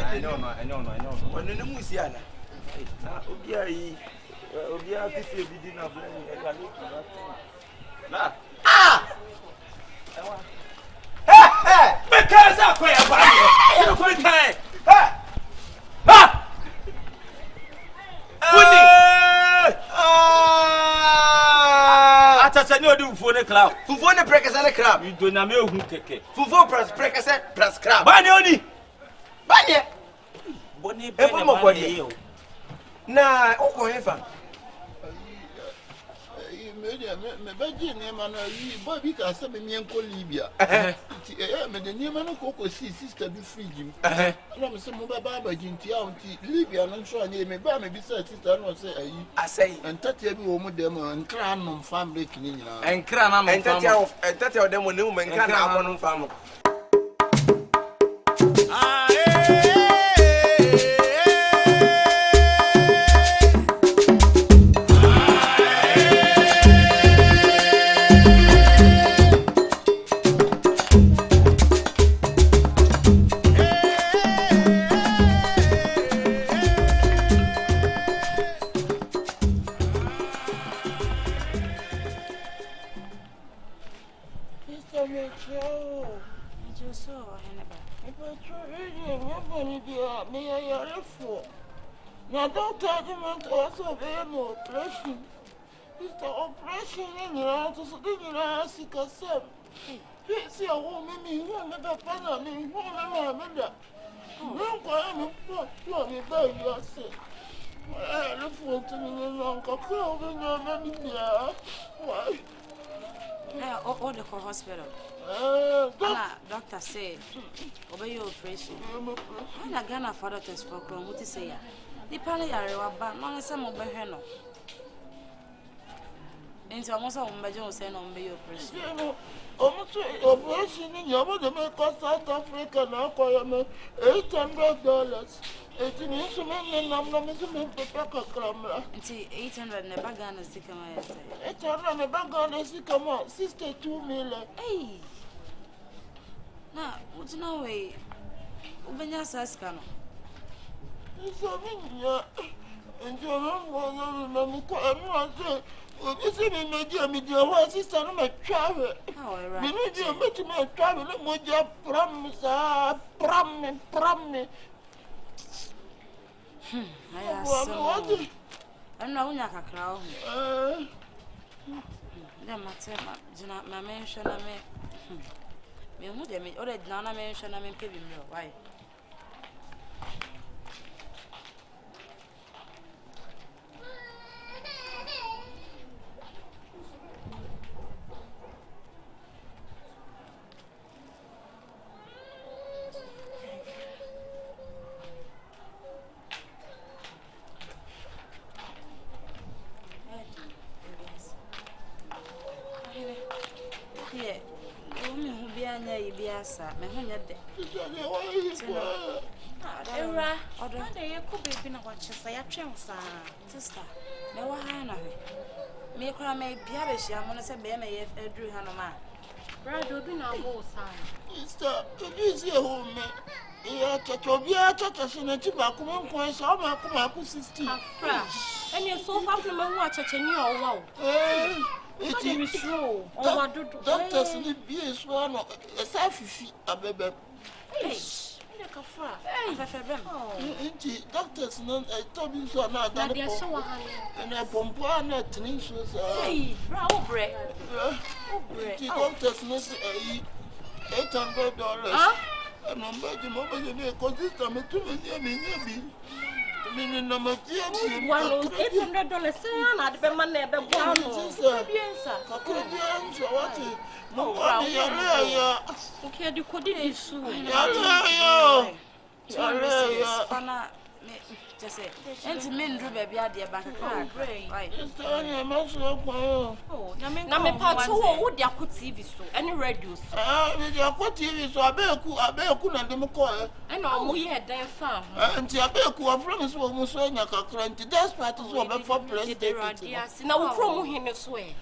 I know. When the Musiana, Obia, this is the dinner. Because I'm quite do for the club. Who for the breakers and a crab? You do not know who take who for press breakers plus crab. Banyoni! Banya! Bonnie, body. Nah, oh, ever. Me baji ne mana yi boy bi ka se me enko Libya me de ne mana ko si sister bi fridge na me se mo ba ba jinti a unti Libya no so anye me ba me bi se sister no se ayi asai entati bi wo mu dem nkra no family kini nyina enkra na no entati o dem ne mu enkra na abo no family Now don't tell them also be no operation. It's the operation in your house, so then you know, sick or some. See a woman, me, who never found me, who never remember. Don't go in the floor, me by yourself. I look for to me long, I call when you're not why? Or the hospital. Doctor said, obey your operation. When I got a father test for Chrome, what to say? The pally are about not some of Beheno. Into almost all my Jones and on your operation. Almost operation in your mother make us South Africa now, call me $800. It's an instrument and I'm not missing the packer crumble. It's 800 and a bag on a sycamore. 800 and a bag on a sycamore, 62 million. Hey! Now, what's no way? Open your saskano. It's a minute, and your mom was you see me, my dear, me, dear, what sister, my travel. How I me, dear, but my travel, my dear, promise. I am not a crowd. Then my mention, I may. Me, already none I mention, I mean, paving me. Why? Yes, my honey. Era, other day you could be in a watch for your chance, sister. No one. Me cry may be abish, I want to say, Baby, if Drew Hanoma. Brad will be no more sign. Sister, you see a home. Yeah, Chachobia, Chachas, and Chibakum, coins, all my Kumaku 16. And you're so far from a watch at your wow. It is true. Doctors need be as one of a selfie, a baby. Doctors, none, I told you so now that they are so and a pompon things was bravo bread. Doctors, $800. And I'm begging over the neck because this time it took me. Meaning, no, my dear, $800, I'd be my neighbor. Okay, you could do so. Just say, and men do baby idea back a car. Right. Oh, now me part so would ya put TV so any radios. You put TV so I bear could not democrat. I know we had their farm. And I bear who are from his woman so in a cranty. That's part of what for president. Yes, now promo him this way.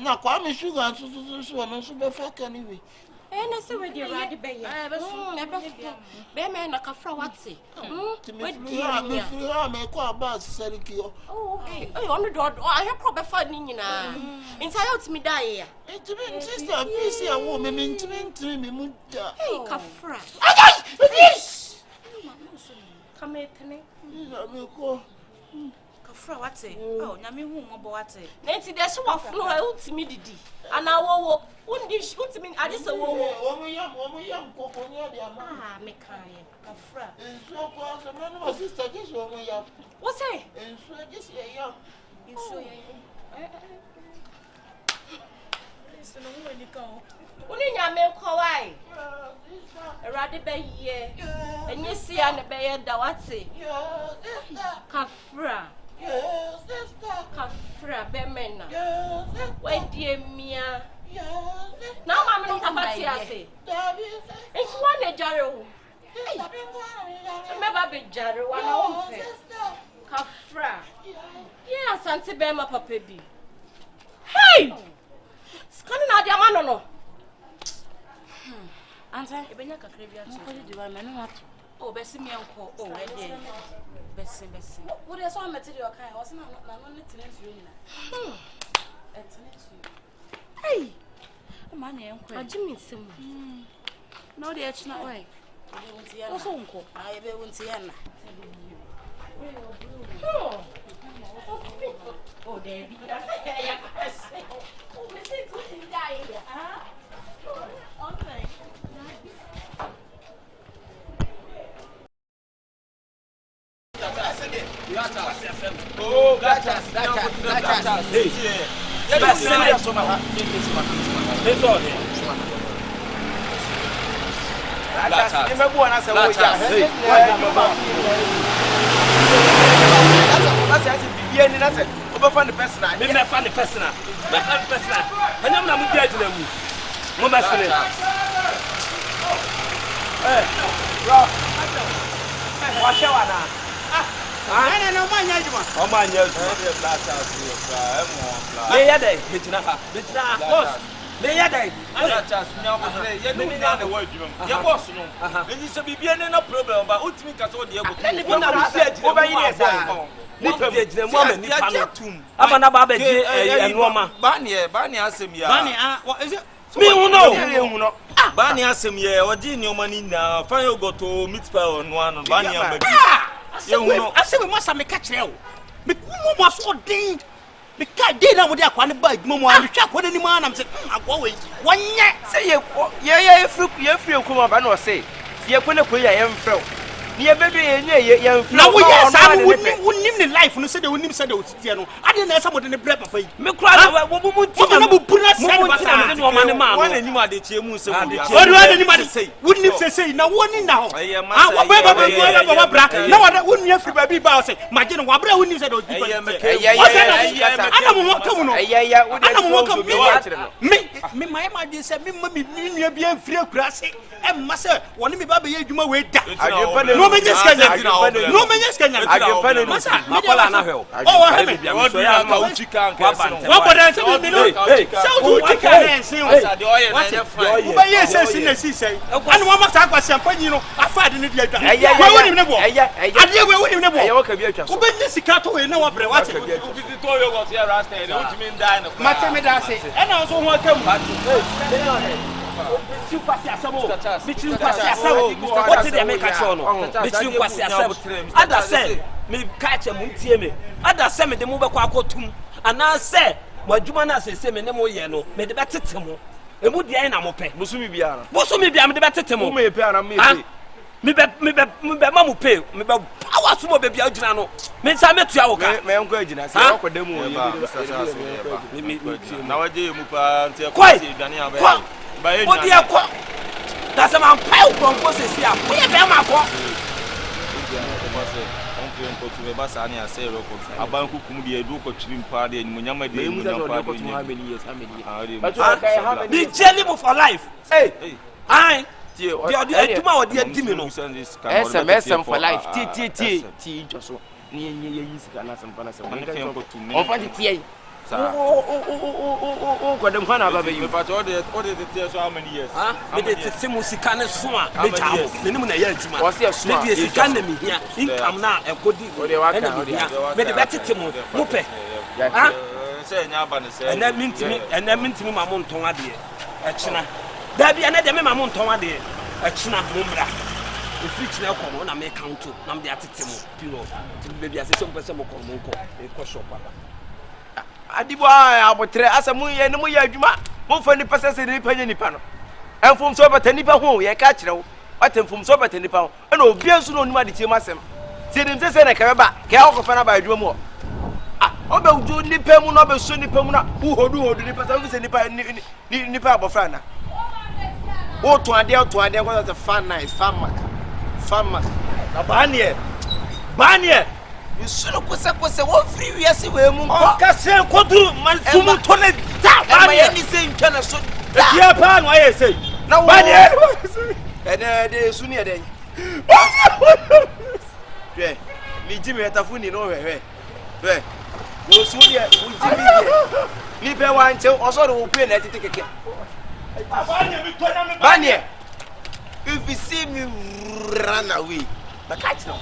Now, Kwame Sugar and so super fuck anyway. na se we dey ready be ya be me na kafra wate me ko abas seriki o onu do ahwe kro be fa ni nyina entire otimi die ya ntimi sister PC awo me ntimi me mu da kafra kame tene me ko kafra wate nyame hu mo wate na nti de hye wafno ha utimi didi ana wowo undi utimi ade se wowo wo mu yam koko ni ade ama me kan kafra enso ko so me no sister just wo mu yam wo say enso just ye yam enso ye enso no wo ni kan uni nyame ko wai erade be ye enye sia ne be ye da wate kafra kafra be mena we die mia na ma me papa ti ase it's one jare o me ba be jare wa na o pe kafra ye asante be ma papa bi hey skani na dia ma no anta ebenya kakra bi ato ko di wa me no ato o be si mi enko o we de besi wo de so material kan o se na no ne tene nsuo nyina etene nsuo hey ma na enko ajimi nsem na o de echi na wai o so nko a ebe wonti ya na oh Debbie ya kwase o me se tu ti dai ya okay Oh, gachas. Hey. Yes, send some. Let's all. Gachas. You remember when I said, "Oh, yeah." That's it. You need to over find the person. Me find the person. And I'm not moving to them. Mo ba sele. Bro. Wa shewa na. No manya juma. O manya juma. Le ya dai, betina ha. Betina boss. Le ya dai. Chas nya ko say, ye no na the word juma. Ye boss no. Eni se bibia no problem ba utimi ka so de ego tu. Ni na wo sia jina. Wo ba yi ne sa. Ni pe jina mo ama ni pa no. Aba na ba ba je enoma. Ba ne asem ya. Ba ne is it me hu no. Ba ne asem ye, o di ni o mani na fa yo go to meet pa no anu. Ba ne am ba. Ase we must make catch you. Me mo so din. Me ka dey na mo dey akwa ne ba adwuma mo ahwehwa akwa ni mu anam se akwa we. Wonye say ye free kuma ba no say. Ye kwele ko ya ye mfrew. Ni ye bedu ye nye ye mfrew. Na wo ye sa wonnim ni life no say de wonnim say de otitie no. Ade na esa mo de ne bre papa yi. Me kura na wo mu ti na bu pura say ba na no ma ne ma no. Won anim ade tie mu se mo dia. Odu anim ade say. Wonnim say na woni na ho. Wo ba bra. Na wo wonni afri ba bi ba say. Maje no wa bra wonni say de otitie. Ana mo kam no. Ana mo kam me my ma dey say me ma me nua bi afri akura say. E ma say woni me ba be ye adwuma we da. No me just Kenya. Masa akola na hwe. Oh, hwe. So ya ma uchi kan ka se. Wa boda se me no. So uchi kan se. Wo ba ye se sin na si sei. Anu wa ma ta kwase ampanyi no. Afa de ne dia dwa. Wa woni ne bo. Ade we woni ne bo. Aye wo ka bi atwa so. Wo ba ni sika to we na wa bre wa te. Ubiti to yo go to ya rasta e utimi ndai no. Mate me da se. E na so ho akam. Bichu kwasi asabo. What did they make a show no? Bichu kwasi asabo. Ada say me catch em tie me. Ada say me de mo be kwa akotum. Ana say mo adwuma na say me ne mo ye no. Me de betete mo. Emu dia na mo pe. Bosumi bia me de betete mo. Me pe ara me pe. Me be ma mo pe. Me be awa so mo be bia ogina no. Me nsa me tua wo ka. Me enko agina say akoda mu ye ba. Na waje mu pa ntia kwasi dwane aba. What do you call? That's a man pile from Moses here. We have been my call. I say, a bank who be a book of children party and Munyama de Munyama. The jelly for life. Hey, I. SMS for life. T. Joshua. Oh, God, I'm going to you. But all the tears so how many years? Maybe it's a Musicana Swan. Minimum a year. Was there smart? Maybe it's economy here. Income now and good. Maybe that's it. Mupe. And that means me, my mom tongue idea. Achina. There be another mamma tongue idea. Achina Mumbra. If you now come on, I may count to Nam the Atimo, Pino, maybe as a some person will come a question. Adiboy, I would try as a moon and no yajuma, more funny passes in the penny panel. And from so but any home, ye catch now. What from so but any pound, and no beers no money to myself. See them say I come back, Cal Fana by Drumo. About do Nipem, no, Sunny Pemuna, who do the person Nipa Bofrana. Oh, to a deal was a fun night, farmer. Banya. You should have was a 1 free years away. Castle Quadru, man, Fumotonet, anything can I say? Japan, I say. Now, Banya, and there is Sunia then. Me Jimmy at a funny over here. No Sunia, Nipa wine till also open at the ticket. Banya, if you see me run away, but catch no.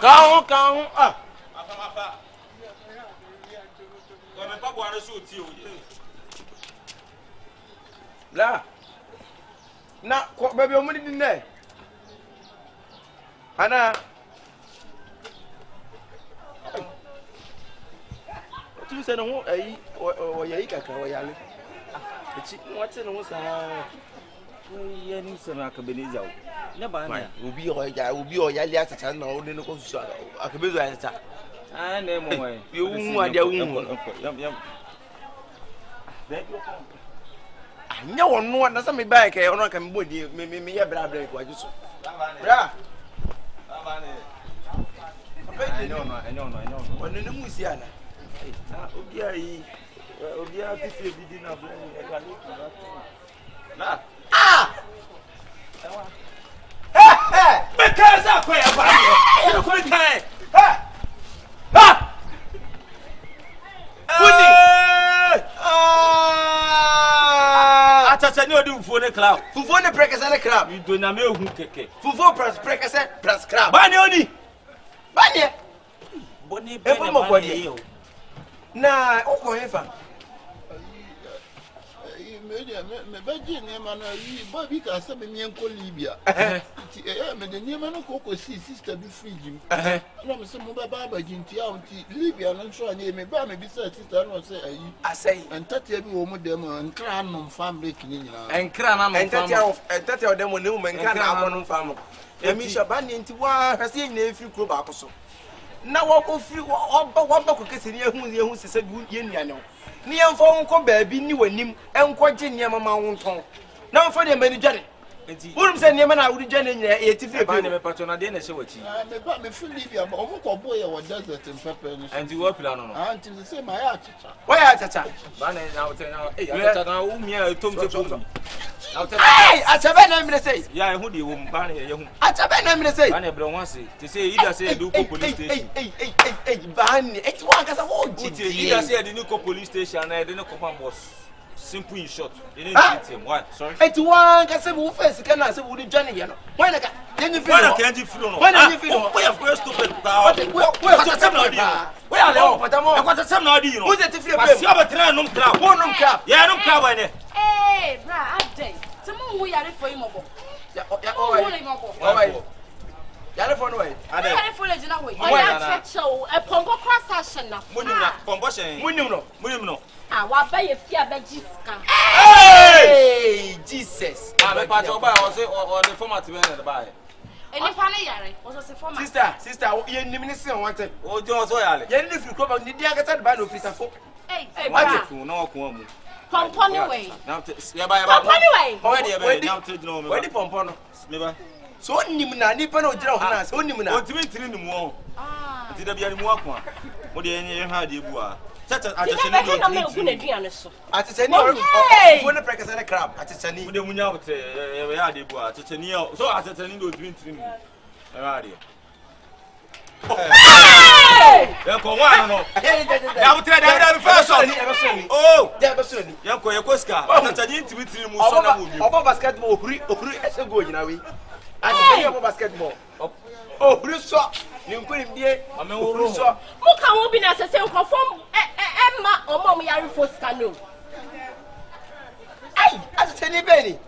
Count. Ah. La. Na, baby, I'm going to dinner. Ana. Tu sais non, oyayi kakra oyale. Echi, what's no sa. Ye ni se ma kabeniza o. Ne ba na. Obi oyale atata na o ne ko su akabezo atata. Ah na mo we. Ye wu ade wu. Yam. Anya wono na sa me ba ke ono ka me bodi me ye bra ko ajuso. Bra. Baba ne. No. Ono ne mu si ana. Obi a ti se bidi na bla ni e ka ni na. Ah! Hey! Because I quit about it. You quit time. Ha! Atata ni odi fufu ne crab. Fufu ne prekese ne crab. You do na me ohun keke. Fufu prekese plus crab. Ba ni oni. Ba ni. Boni be na ba ni yo. Na oko hefa. Me beji ne ma na yi boy bi ka se me enko Libya. Ti me de ne ma no ko si sister bi fridge mi. Na me se mo ba ba ji ntia on ti Libya no so anye me ba me bi se sister no se ayi. Asai. Entatia bi wo mu dem nkra no family kini nyina. Enkra na no family. Entatia dem no mu enkra na abo no family. Emi shaba ni nti wa hase nyina efiri kuro ba akoso. Na wo ko firi wo ba ko kese ni ehun sese bi ye nuane wo. Ni yemfa wonko baabi ni wanim enko gye niam ma wonton. Na mfa de mani dwane. Enti worum se niam na wuri dwane nyina e tifi ba ne me pato na de na hye wachi. Me ba me feel Libya ba omo ko boy e wo desert in pepper ni. Enti wo pila no no. Anti se ma ya achicha. Wa ya achacha. Ba ne na wote na achacha na wo mia tom se fo. Hey, achabe na mi say. Ya ehu de wo ba ne ye hu. Achabe na mi say. Ba ne bre won se. Te say ida say do ko police station. Ba ne eti wa kasa wo jiti. Ida say de ni ko police station na de ni ko pan boss. Simple in short. They didn't treat him. What? Sorry. Eti wa kasa wo face kana say wo di dwane ye no. Why na ka? Yenyi fi no. Why na ka yenyi fi no? Why na yenyi fi no? Why you go stupid? Why stupid na di? Why are you? E kwata sem na di no. Who say ti fi Asi abetra num crab. Who num crab? Yeah, num crab ne. Hey, bra, update. Someone who yare for him obo. Ya o yare for no way. Ade. Yare for le jina way. Oya checho e pongo cross action na. Munim na pombo shen. Munim no. Ah, wa ba ye fi abeji scan. Hey, Jesus. Ah, me pa jo ba o say o the format be na ba. Eni pa ne yare. O so se format. Sister, ye nim ni se won te. O jo so yale. Ye ni fi ko ba ni dia kata ba no fisafo. Hey, What if no ko mu? Pompon way. Now ya ba. Pompon way. Where dey be? Now te no me. Where di pompon no? Me ba. So nim na ni pa na o jira ho na so nim na. O tiri ni mu o. Ah. Ti da bia ni mu akwa. Mo de enye ha de bu a. Tata atachani do. Na me ogu na duane so. Atachani o fo na prekasa na crab atachani. Mo de munya wote ya de bu a. Atachani so atachani do tiri ni. Era de. Ya ko wa no. Ya wote da first shot. Oh. Ya be so ni. Ya ko ska. Atachani tiri mu so na mu bi. Obo basketball ohuri ese go nyina we. Atachani obo basketball. Ohuri so. Ni nkwim die. Ame wo so. Mo ka wo bi na sese nkofom ma omo yare for scan no. Ai, atachani be ni.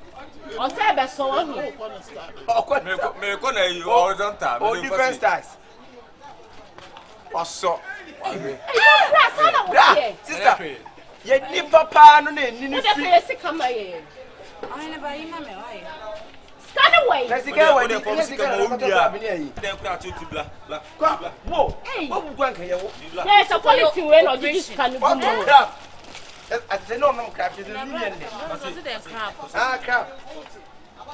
O se be so wo ni. Me ko na yi horizontal. Oh, different styles. Oso. Bra sana wo here. Sister. Ye ni papa no na ni Wo ni de free. face kama ye. Ai na ba ina me why? Scan away. Let's go We dey from sika mo bia. Dey kura chuti bla. Wo. Wo bu gwan kan ye wo. There's a quality way no you scan no. What crap? Atachani no crap is the union. Was it the crab? Ah crap.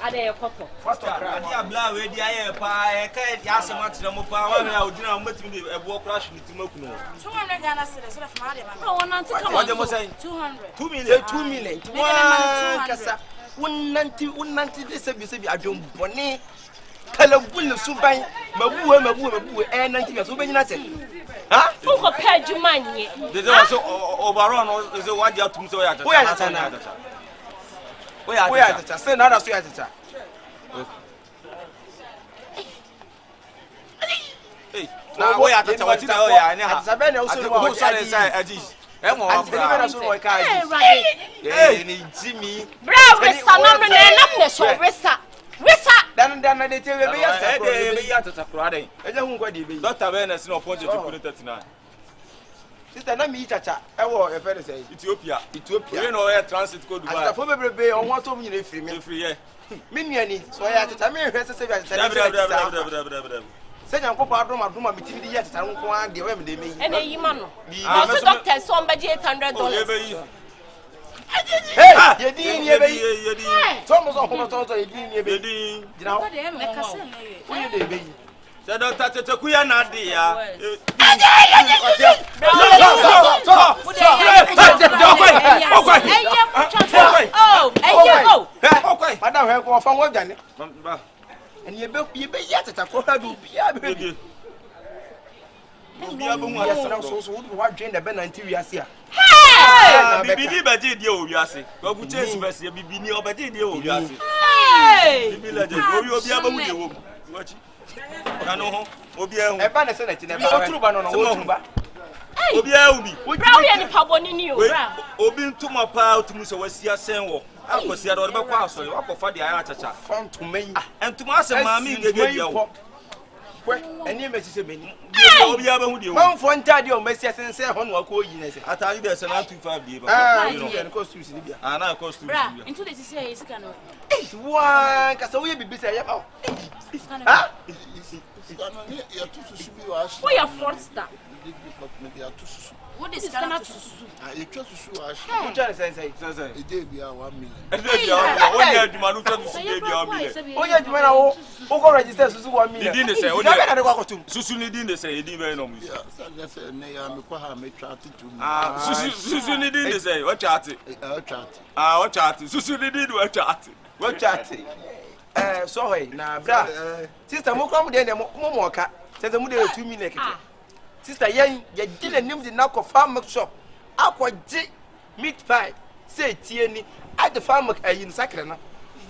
Ade ekoko. What's the crap? Dia bla we dia ye pa e ka ya se ma tire mo pa wa me a odina mo matimi de ebo crash ni timaku no. 200 Ghana cedis so from Ade man. Oh, want to come What dem say? 200. 2 million. 2 million. Make them money 200. Kasa. Unanti de se bi adom bone. Kala bulu suban. Mabuwe 90 years. Obenyina se. Ha? Uko pay jumanye. They say overall no they say what dia tum say ya tata. We are tata. Say na so ya tata. na wo ya tata wati na wo ya anya ha sabe na uso wo sare sai aji mo wa bra na so wo ka ni jimi bra resa na me na me so resa dan na de te be ya tata kro adan eje hu kwa de be Dr. Venus no point to 39 sister na mi chacha e wo e fe say Ethiopia we no ya transit go Dubai after for bebrebe on what to me na free me free here me nuani so ya chacha me hwe se bi chacha bra se nyankopɔ adoma mitimi di yɛ tata nko a de we me de meyi ene yi ma no so doctor so on budget $800 hey ye di so mo so ko to ye di ye di jina ho me ka se wo ye de be yi se doctor tete ku ya na de ya madam he ko fa wo dwane and ye be yet at a quarter do be a baby. So what drain the Ben until we are here. Hey! Bibi Badi, dear, you are sick. Go to chase Bessie, Bibi, or Badi, dear, you are sick. Hey! Bibi Legend, you'll be able to do. Watch. I know, Obia, a banner senate in a true ban on a woman. Obia, we probably any pabon in you. Obin to my pal to Musa was here saying, I was here on my house, so you are for the Ayacha. Found to me and to Master Mammy, you. And you message me. One for entire your message and say, Hon, what call you? I tell you there's an 225 and cost to Libya. And I cost to Libya. Into this is a canoe. One, because we be busy. For your fourth star. What is cannot you trust to sue us? What I say? It did be 1 million. Oh, yeah, you man, oh, yeah, you man, who register Susu 1 million. Didn't say, oh, yeah, I got to Susu didn't say, he didn't know me. That's a name, I may try to do. Susu didn't say, what chatty? What chatty? Susu did what chatty? What chatty? Sorry, now, brother. Sister, Mokam, then Momoka says the mood 2 minutes. Sister Yang, you didn't name the knock of farm shop. Aqua J meat pie. Say Tierney at the farm in Sacrana.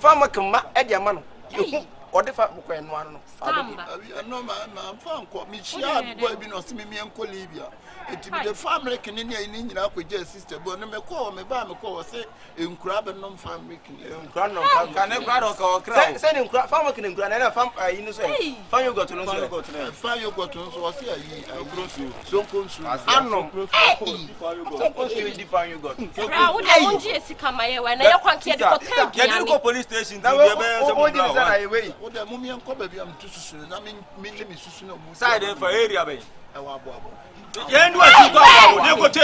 Farmer come at your man. You or the farm and one. No, my farm called me. She had boy been or me and Colibia. It be the family can in Indian with your sister, but no call me by me call say in crab and non family can send him farmer can grant and a farm in the same. Fine, you got to know. Fine, you got to know. So I see so close. I know. Define you got. I would Jessica my when I can't get the police station. Now, what is that I wait? What the mummy and Cobby am too soon. I mean, me side for area. Yeah, do what you go to.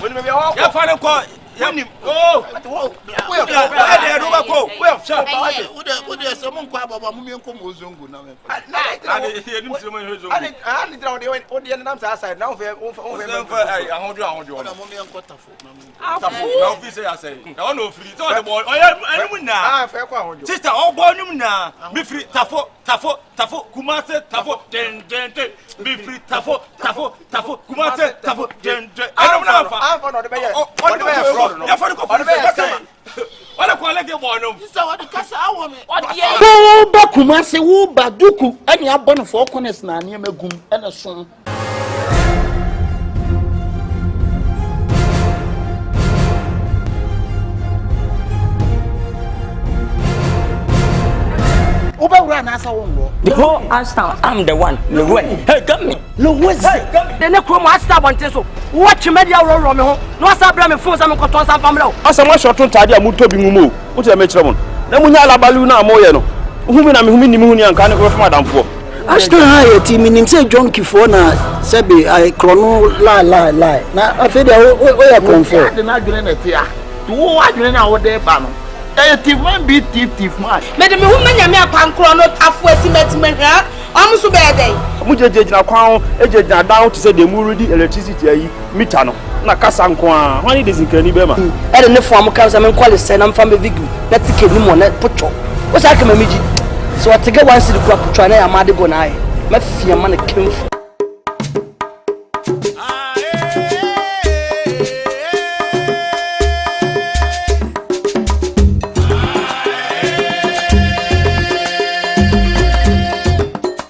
When we all get final call. Oh, what there's someone quite about Mummy and Comozungu now. I didn't outside now. I hold you on a Mummy and Cottafo. I say, I don't know if it's all the boy. I am now. Sister, all born now. Be free, Tafo, Kumase, Tafo, be free, Tafo, Kumase, Tafo, I don't know. I'm for the bear. What a quality of one. Wo ba Kumase wo ba duku ani abon for corners na ne magum ena so The whole Ashtown, I'm the one. Hey, come me. The next room, I stop on Teso. Watch media roll on me home. No, I bring me phones. I'm going to some family. As a much short time, I'm going to be moved. What I make trouble. The Munala Baluna Moyano. Whom I'm Humini and can't go from Madame for. Ashton high team in say John Kifona Sebi I chrono lie. Now I feel where I come for. The Nagrin here. Who are you now there, Bano? Thief man be thief man. Madam, woman, you may have chrono half way cement. I'm so bad. Mujaja now, agent down to say the Muridi electricity mitano. Nakasankwa, when it is in Canibema. I don't know for my cousin and call it send I'm from a big. Let's take him on that put. What's I can manage? So I take a one city crop to try and I'm mad to go now. My fear man came.